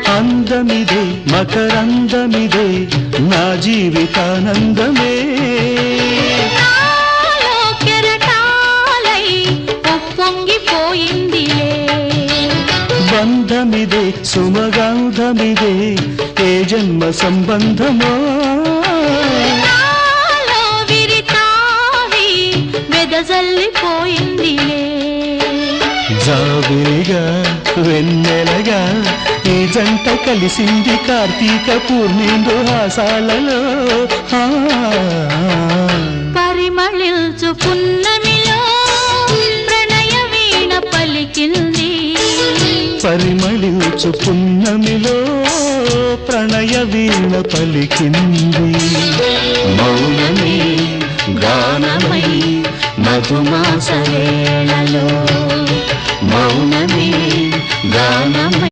అందమిదే మకరందమిదే నా జీవితానందమే బంధమిదే సుమగంధమిదే ఏ జన్మ సంబంధమో జాబిలిగా వెన్నెలగా ఈ జంట కలిసింది కార్తీక పూర్ణిందు హాసాలలో పరిమళించు పున్నమిలో ప్రణయ వీణ పలికింది పరిమళించు పున్నమిలో ప్రణయ వీణ పలికింది మౌనమే గానమై మధుమాస వేళలో మౌనమే గానమై